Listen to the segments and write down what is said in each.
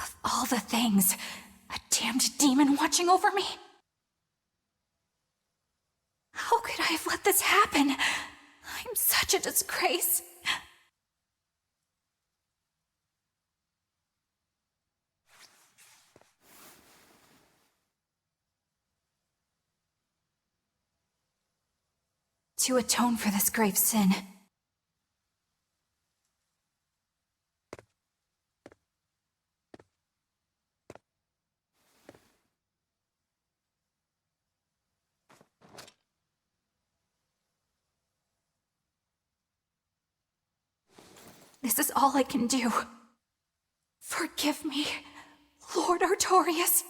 Of all the things, a damned demon watching over me? How could I have let this happen? I'm such a disgrace. To atone for this grave sin, this is all I can do. Forgive me, Lord Artorias.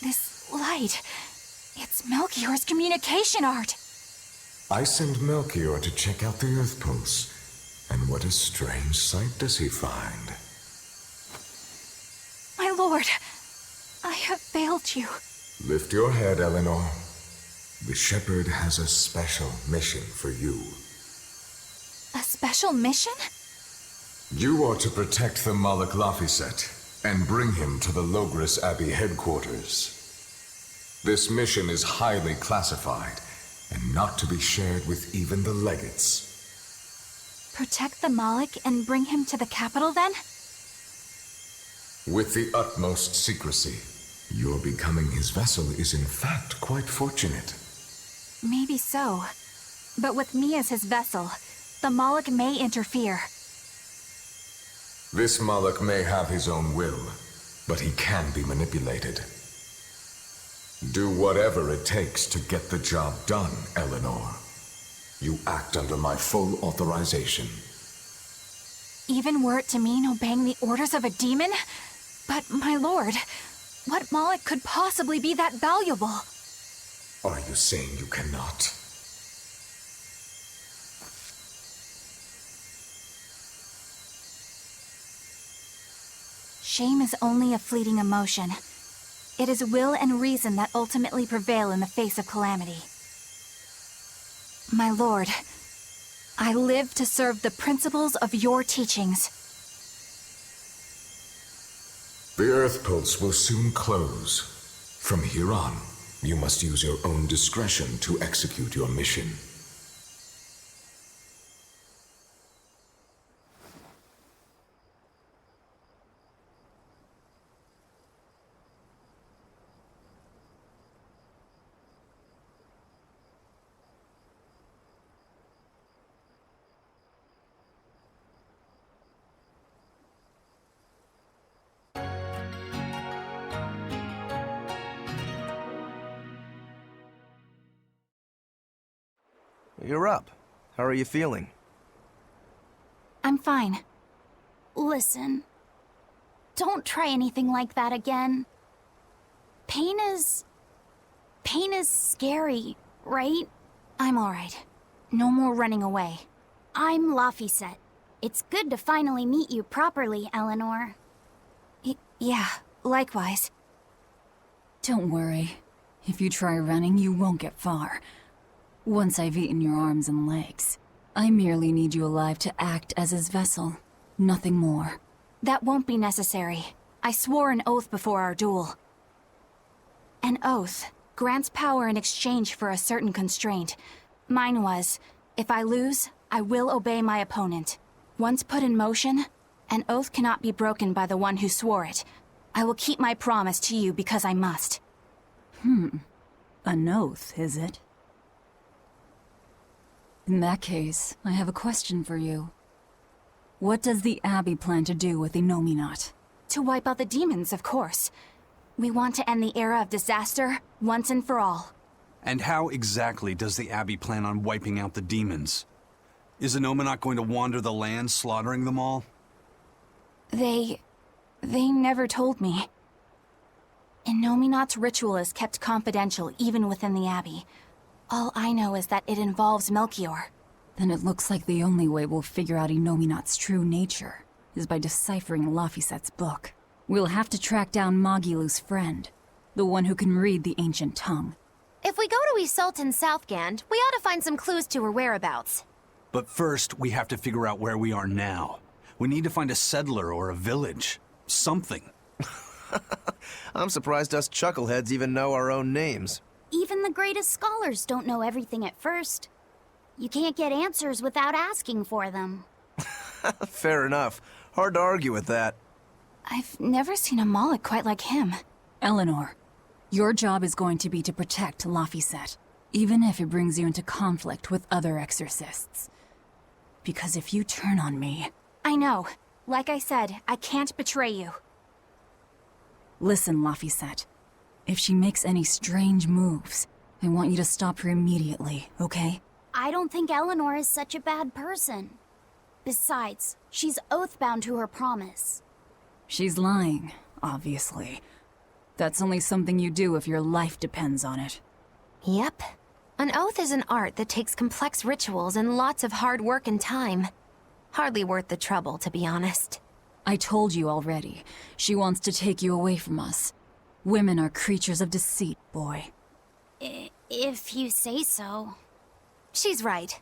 This light, it's Melchior's communication art. I send Melchior to check out the Earth Pulse, and what a strange sight does he find. My lord, I have failed you. Lift your head, Eleanor. The Shepherd has a special mission for you. A special mission? You are to protect the Malak Laphicet and bring him to the Logris Abbey headquarters. This mission is highly classified and not to be shared with even the legates. Protect the Malak and bring him to the capital, then? With the utmost secrecy. Your becoming his vessel is in fact quite fortunate. Maybe so. But with me as his vessel, the Malak may interfere. This Malak may have his own will, but he can be manipulated. Do whatever it takes to get the job done, Eleanor. You act under my full authorization. Even were it to mean obeying the orders of a demon? But, my lord, what Malak could possibly be that valuable? Are you saying you cannot? Shame is only a fleeting emotion. It is will and reason that ultimately prevail in the face of calamity. My lord, I live to serve the principles of your teachings. The Earth Pulse will soon close. From here on, you must use your own discretion to execute your mission. You're up. How are you feeling? I'm fine. Listen. Don't try anything like that again. Pain is scary, right? I'm alright. No more running away. I'm Laphicet. It's good to finally meet you properly, Eleanor. Yeah, likewise. Don't worry. If you try running, you won't get far. Once I've eaten your arms and legs, I merely need you alive to act as his vessel. Nothing more. That won't be necessary. I swore an oath before our duel. An oath grants power in exchange for a certain constraint. Mine was, if I lose, I will obey my opponent. Once put in motion, an oath cannot be broken by the one who swore it. I will keep my promise to you because I must. An oath, is it? In that case, I have a question for you. What does the Abbey plan to do with the Nominat? To wipe out the demons, of course. We want to end the era of disaster once and for all. And how exactly does the Abbey plan on wiping out the demons? Is the Nominat going to wander the land, slaughtering them all? They never told me. Innominat's ritual is kept confidential even within the Abbey. All I know is that it involves Melchior. Then it looks like the only way we'll figure out Innominat's true nature is by deciphering Laphicet's book. We'll have to track down Magilu's friend, the one who can read the ancient tongue. If we go to Isolt in Southgand, we ought to find some clues to her whereabouts. But first, we have to figure out where we are now. We need to find a settler or a village. Something. I'm surprised us chuckleheads even know our own names. Even the greatest scholars don't know everything at first. You can't get answers without asking for them. Fair enough. Hard to argue with that. I've never seen a Moloch quite like him. Eleanor, your job is going to be to protect Laphicet, even if it brings you into conflict with other exorcists. Because if you turn on me... I know. Like I said, I can't betray you. Listen, Laphicet. If she makes any strange moves, I want you to stop her immediately, okay? I don't think Eleanor is such a bad person. Besides, she's oath-bound to her promise. She's lying, obviously. That's only something you do if your life depends on it. Yep. An oath is an art that takes complex rituals and lots of hard work and time. Hardly worth the trouble, to be honest. I told you already. She wants to take you away from us. Women are creatures of deceit, boy. If you say so. She's right.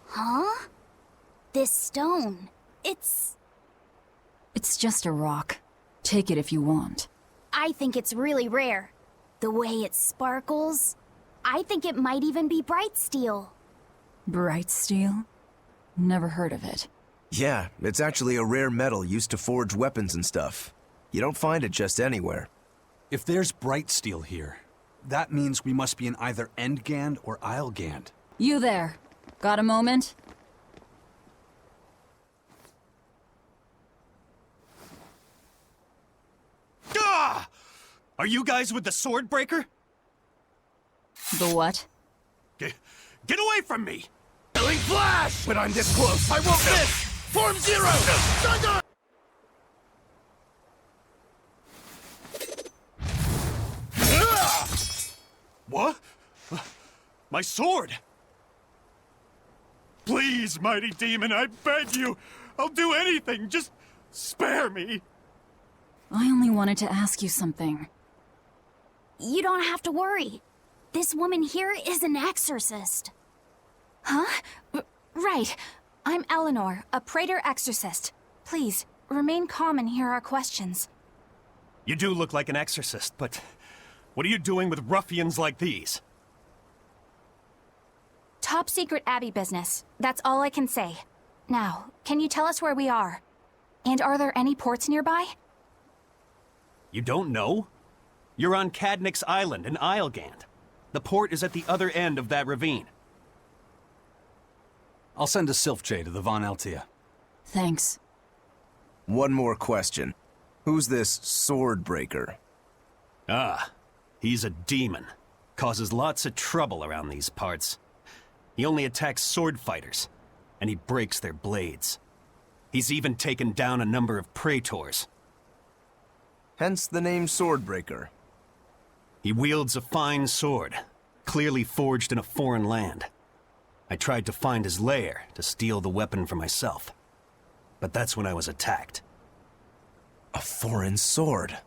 Huh? This stone, it's just a rock. Take it if you want. I think it's really rare. The way it sparkles. I think it might even be bright steel. Bright steel? Never heard of it. Yeah, it's actually a rare metal used to forge weapons and stuff. You don't find it just anywhere. If there's bright steel here, that means we must be in either Endgand or Islegand. You there. Got a moment? Ah! Are you guys with the Swordbreaker? The what? Get away from me! Killing flash! When I'm this close, I won't miss! Form zero! Thunder! What? My sword! Please, mighty demon, I beg you! I'll do anything, just spare me! I only wanted to ask you something. You don't have to worry. This woman here is an exorcist. Huh? Right. I'm Eleanor, a Praetor exorcist. Please, remain calm and hear our questions. You do look like an exorcist, but what are you doing with ruffians like these? Top secret Abbey business. That's all I can say. Now, can you tell us where we are? And are there any ports nearby? You don't know? You're on Cadnix Island in Islegand. The port is at the other end of that ravine. I'll send a Sylphjay to the Von Altia. Thanks. One more question. Who's this Swordbreaker? Ah, he's a demon. Causes lots of trouble around these parts. He only attacks sword fighters, and he breaks their blades. He's even taken down a number of praetors. Hence the name Swordbreaker. He wields a fine sword, clearly forged in a foreign land. I tried to find his lair to steal the weapon for myself. But that's when I was attacked. A foreign sword.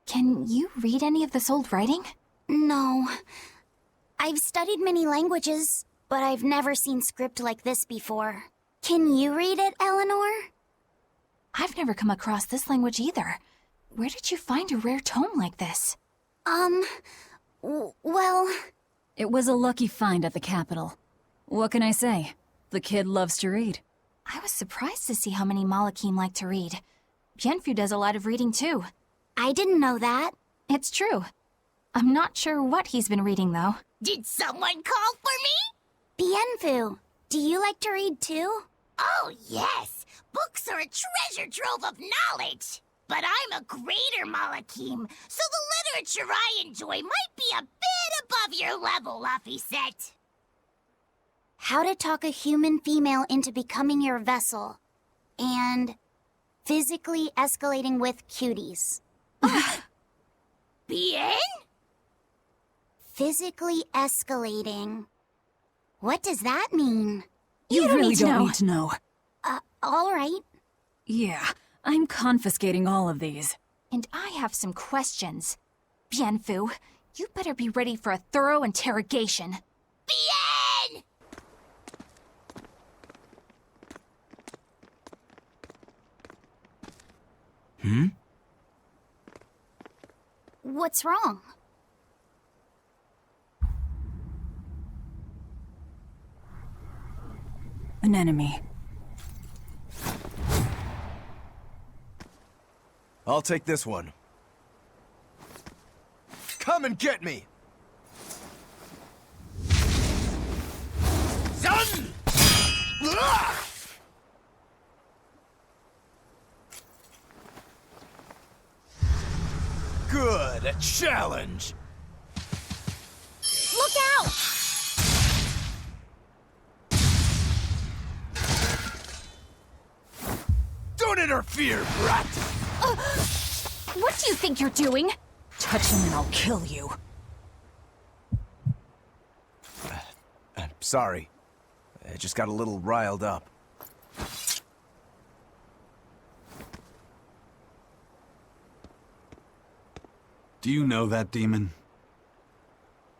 Can you read any of this old writing? No. I've studied many languages, but I've never seen script like this before. Can you read it, Eleanor? I've never come across this language either. Where did you find a rare tome like this? Well... It was a lucky find at the capital. What can I say? The kid loves to read. I was surprised to see how many Malachim like to read. Bienfu does a lot of reading too. I didn't know that. It's true. I'm not sure what he's been reading though. Did someone call for me? Bienfu, do you like to read too? Oh, yes. Books are a treasure trove of knowledge. But I'm a greater Malachim, so the literature I enjoy might be a bit above your level, Laphicet. How to talk a human female into becoming your vessel. And Physically escalating with cuties. Bien? Physically escalating. What does that mean? You don't really need to don't know. need to know. All right. Yeah, I'm confiscating all of these. And I have some questions. Bienfu, you better be ready for a thorough interrogation. Bien! What's wrong? An enemy. I'll take this one. Come and get me! Done! Ah! Good, a challenge. Look out! Don't interfere, brat! What do you think you're doing? Touch him and I'll kill you. Sorry. I just got a little riled up. Do you know that demon?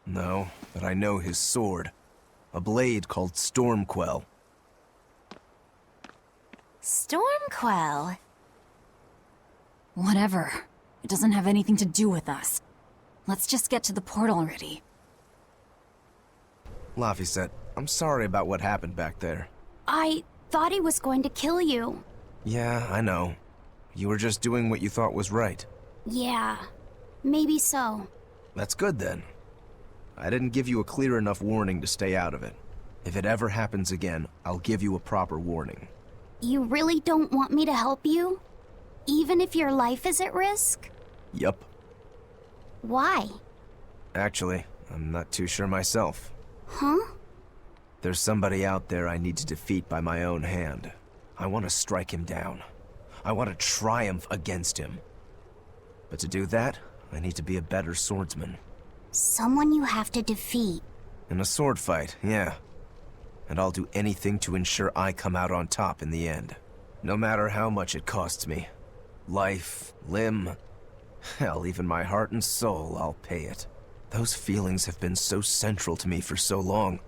No, but I know his sword. A blade called Stormquell. Stormquell? Whatever. It doesn't have anything to do with us. Let's just get to the portal already. Laphicet, I'm sorry about what happened back there. I thought he was going to kill you. Yeah, I know. You were just doing what you thought was right. Yeah, maybe so. That's good then. I didn't give you a clear enough warning to stay out of it. If it ever happens again, I'll give you a proper warning. You really don't want me to help you? Even if your life is at risk? Yup. Why? Actually, I'm not too sure myself. Huh? There's somebody out there I need to defeat by my own hand. I want to strike him down. I want to triumph against him. But to do that, I need to be a better swordsman. Someone you have to defeat. In a sword fight, yeah. And I'll do anything to ensure I come out on top in the end. No matter how much it costs me. Life, limb, hell, even my heart and soul, I'll pay it. Those feelings have been so central to me for so long.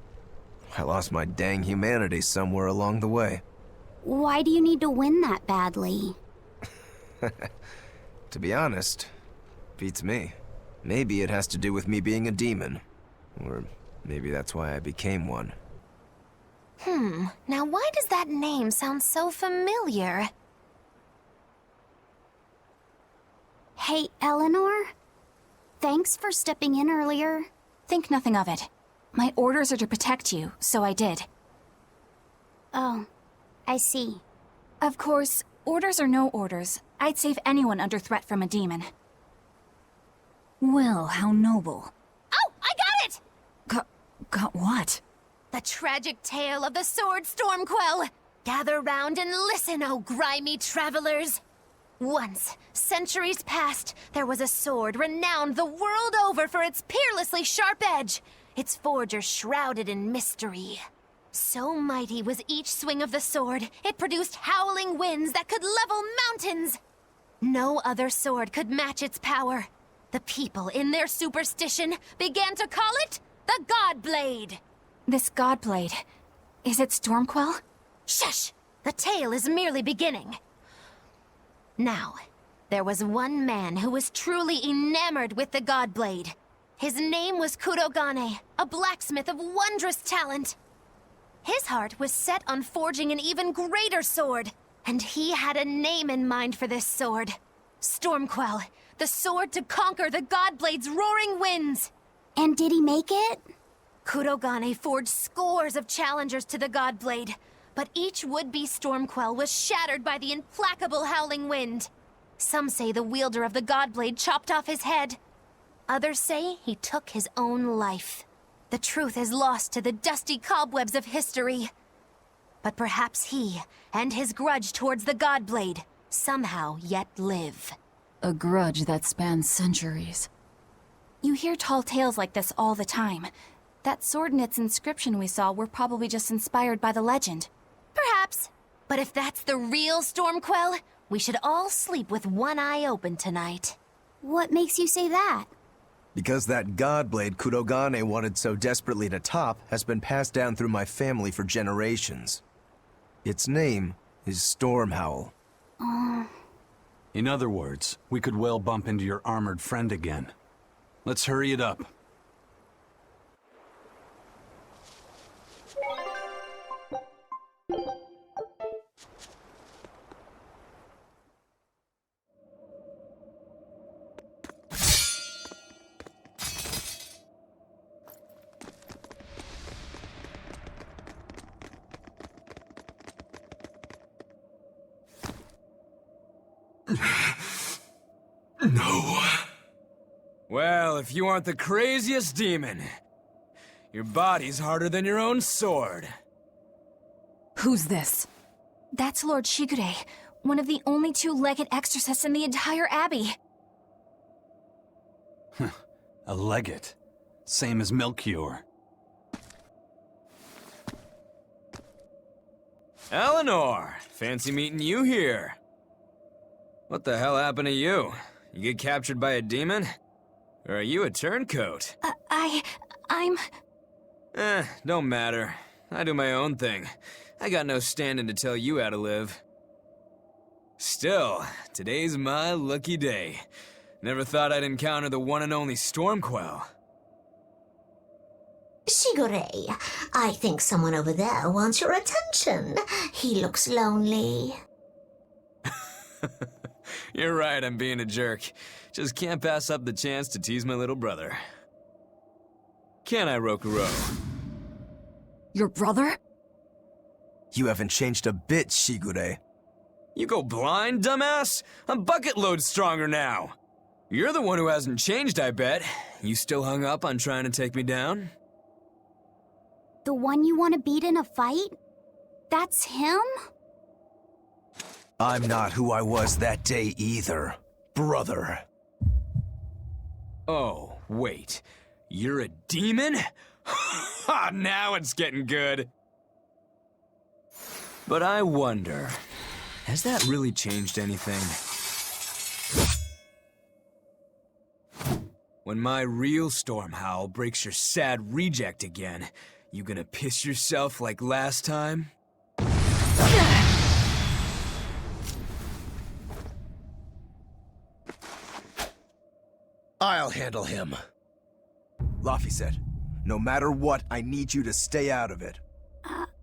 I lost my dang humanity somewhere along the way. Why do you need to win that badly? To be honest, beats me. Maybe it has to do with me being a demon. Or maybe that's why I became one. Now why does that name sound so familiar? Hey, Eleanor? Thanks for stepping in earlier. Think nothing of it. My orders are to protect you, so I did. Oh, I see. Of course, orders or no orders, I'd save anyone under threat from a demon. Well, how noble. Oh, I got it! Got what? The tragic tale of the sword Stormquell. Gather round and listen, oh grimy travelers. Once, centuries past, there was a sword renowned the world over for its peerlessly sharp edge, its forger shrouded in mystery. So mighty was each swing of the sword, it produced howling winds that could level mountains. No other sword could match its power. The people, in their superstition, began to call it the God Blade. This Godblade, is it Stormquell? Shush! The tale is merely beginning. Now, there was one man who was truly enamored with the Godblade. His name was Kurogane, a blacksmith of wondrous talent. His heart was set on forging an even greater sword, and he had a name in mind for this sword. Stormquell, the sword to conquer the Godblade's roaring winds. And did he make it? Kurogane forged scores of challengers to the Godblade, but each would-be Stormquell was shattered by the implacable howling wind. Some say the wielder of the Godblade chopped off his head. Others say he took his own life. The truth is lost to the dusty cobwebs of history. But perhaps he, and his grudge towards the Godblade, somehow yet live. A grudge that spans centuries. You hear tall tales like this all the time. That sword and its inscription we saw were probably just inspired by the legend. Perhaps. But if that's the real Stormquell, we should all sleep with one eye open tonight. What makes you say that? Because that godblade Kurogane wanted so desperately to top has been passed down through my family for generations. Its name is Stormhowl. In other words, we could well bump into your armored friend again. Let's hurry it up. No. Well, if you aren't the craziest demon, your body's harder than your own sword. Who's this? That's Lord Shigure, one of the only two-legged exorcists in the entire abbey. A legate. Same as Melchior. Eleanor! Fancy meeting you here. What the hell happened to you? You get captured by a demon? Or are you a turncoat? I'm... Don't matter. I do my own thing. I got no standing to tell you how to live. Still, today's my lucky day. Never thought I'd encounter the one and only Stormquell. Shigure, I think someone over there wants your attention. He looks lonely. You're right, I'm being a jerk. Just can't pass up the chance to tease my little brother. Can I, Rokuro? Your brother? You haven't changed a bit, Shigure. You go blind, dumbass? I'm bucket load stronger now. You're the one who hasn't changed, I bet. You still hung up on trying to take me down? The one you want to beat in a fight? That's him? I'm not who I was that day either, brother. Oh, wait. You're a demon? Ha! Now it's getting good. But I wonder, has that really changed anything? When my real Stormhowl breaks your sad reject again, you gonna piss yourself like last time? I'll handle him. Laffy said, no matter what, I need you to stay out of it.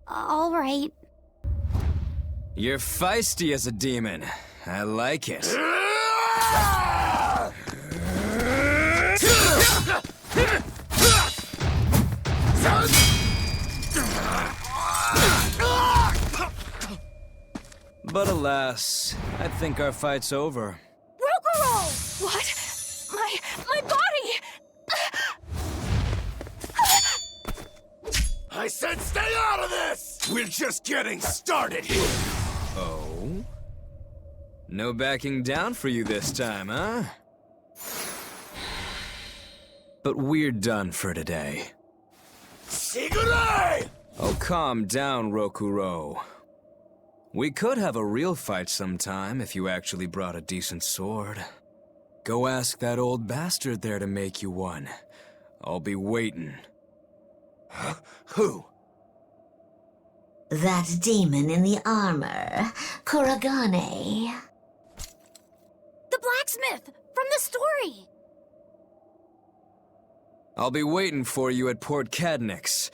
All right. You're feisty as a demon. I like it. But alas, I think our fight's over. Rokuro! What? My body! I said stay out of this! We're just getting started here! Oh? No backing down for you this time, huh? But we're done for today. Shigure! Oh, calm down, Rokuro. We could have a real fight sometime if you actually brought a decent sword. Go ask that old bastard there to make you one. I'll be waiting. Huh? Who? That demon in the armor, Kurogane. The blacksmith from the story. I'll be waiting for you at Port Cadnix.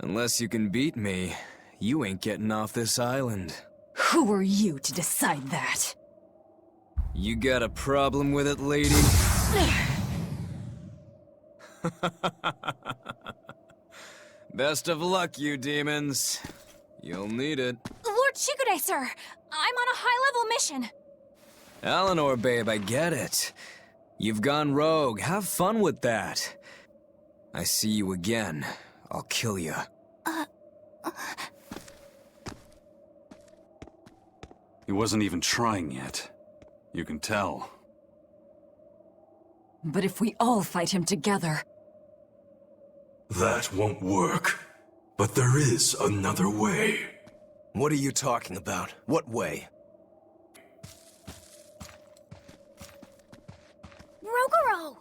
Unless you can beat me, you ain't getting off this island. Who are you to decide that? You got a problem with it, lady? Best of luck, you demons. You'll need it. Lord Shigure, sir! I'm on a high-level mission. Eleanor, babe, I get it. You've gone rogue. Have fun with that. I see you again. I'll kill you. He wasn't even trying yet. You can tell. But if we all fight him together... That won't work. But there is another way. What are you talking about? What way? Rogoro!